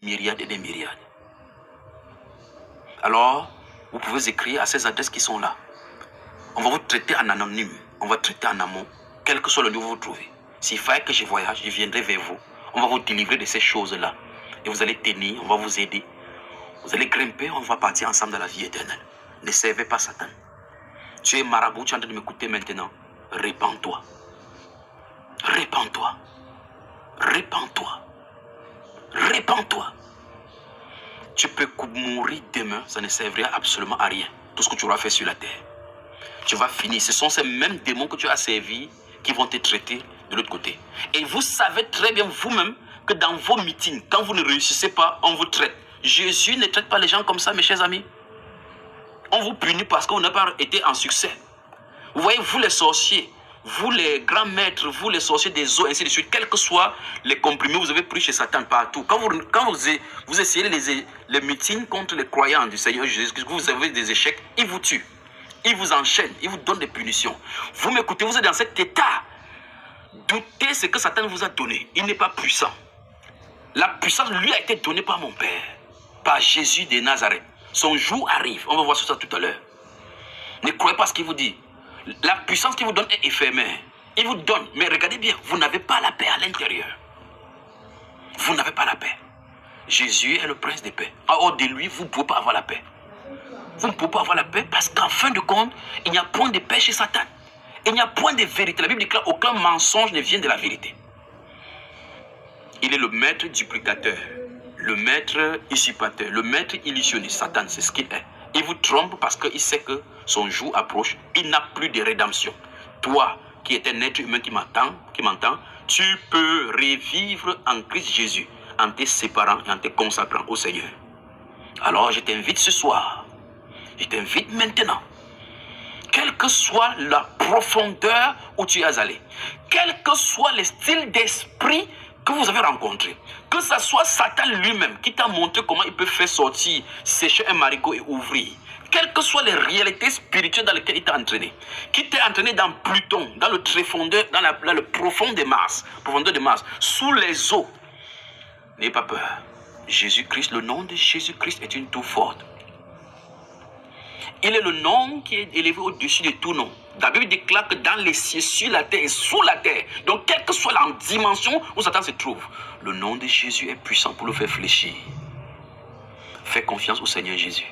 myriades et des myriades. Alors, vous pouvez écrire à ces adresses qui sont là. On va vous traiter en anonyme, on va traiter en amont, quel que soit le niveau où vous vous trouvez. S'il fallait que je voyage, je viendrai vers vous. On va vous délivrer de ces choses-là. Et vous allez tenir, on va vous aider. Vous allez grimper, on va partir ensemble dans la vie éternelle. Ne servez pas Satan. Tu es marabout, tu es en train de m'écouter maintenant. Répands-toi. Répands-toi. Répands-toi. Répands-toi. Tu peux mourir demain, ça ne servira absolument à rien. Tout ce que tu auras fait sur la terre. Tu vas finir. Ce sont ces mêmes démons que tu as servis qui vont te traiter de l'autre côté. Et vous savez très bien vous-même que dans vos meetings, quand vous ne réussissez pas, on vous traite. Jésus ne traite pas les gens comme ça, mes chers amis. On vous punit parce que vous n'avez pas été en succès. Vous voyez, vous les sorciers, vous les grands maîtres, vous les sorciers des eaux, ainsi de suite, quels que soient les comprimés que vous avez pris chez Satan partout. Quand vous essayez les meetings contre les croyants du Seigneur Jésus, que vous avez des échecs, ils vous tuent. Ils vous enchaînent, ils vous donnent des punitions. Vous m'écoutez, vous êtes dans cet état. Doutez ce que Satan vous a donné. Il n'est pas puissant. La puissance lui a été donnée par mon Père, par Jésus de Nazareth. Son jour arrive. On va voir ça tout à l'heure. Ne croyez pas ce qu'il vous dit. La puissance qu'il vous donne est éphémère. Il vous donne, mais regardez bien, vous n'avez pas la paix à l'intérieur. Vous n'avez pas la paix. Jésus est le prince de paix. Hors de lui, vous ne pouvez pas avoir la paix. Vous ne pouvez pas avoir la paix parce qu'en fin de compte, il n'y a point de paix chez Satan. Il n'y a point de vérité. La Bible déclare aucun mensonge ne vient de la vérité. Il est le maître duplicateur, le maître usurpateur, le maître illusionniste. Satan, c'est ce qu'il est. Il vous trompe parce qu'il sait que son jour approche. Il n'a plus de rédemption. Toi, qui es un être humain qui m'entend, tu peux revivre en Christ Jésus en te séparant et en te consacrant au Seigneur. Alors, je t'invite ce soir. Je t'invite maintenant, quelle que soit la profondeur où tu es allé, quel que soit le style d'esprit que vous avez rencontré, que ce soit Satan lui-même qui t'a montré comment il peut faire sortir, sécher un marigot et ouvrir, quelles que soient les réalités spirituelles dans lesquelles il t'a entraîné, qui t'a entraîné dans Pluton, dans le tréfondeur, dans le profond de Mars, sous les eaux, n'ayez pas peur. Jésus-Christ, le nom de Jésus-Christ est une tour forte. Il est le nom qui est élevé au-dessus de tout nom. La Bible déclare que dans les cieux, sur la terre et sous la terre, donc quelle que soit la dimension où Satan se trouve, le nom de Jésus est puissant pour le faire fléchir. Fais confiance au Seigneur Jésus.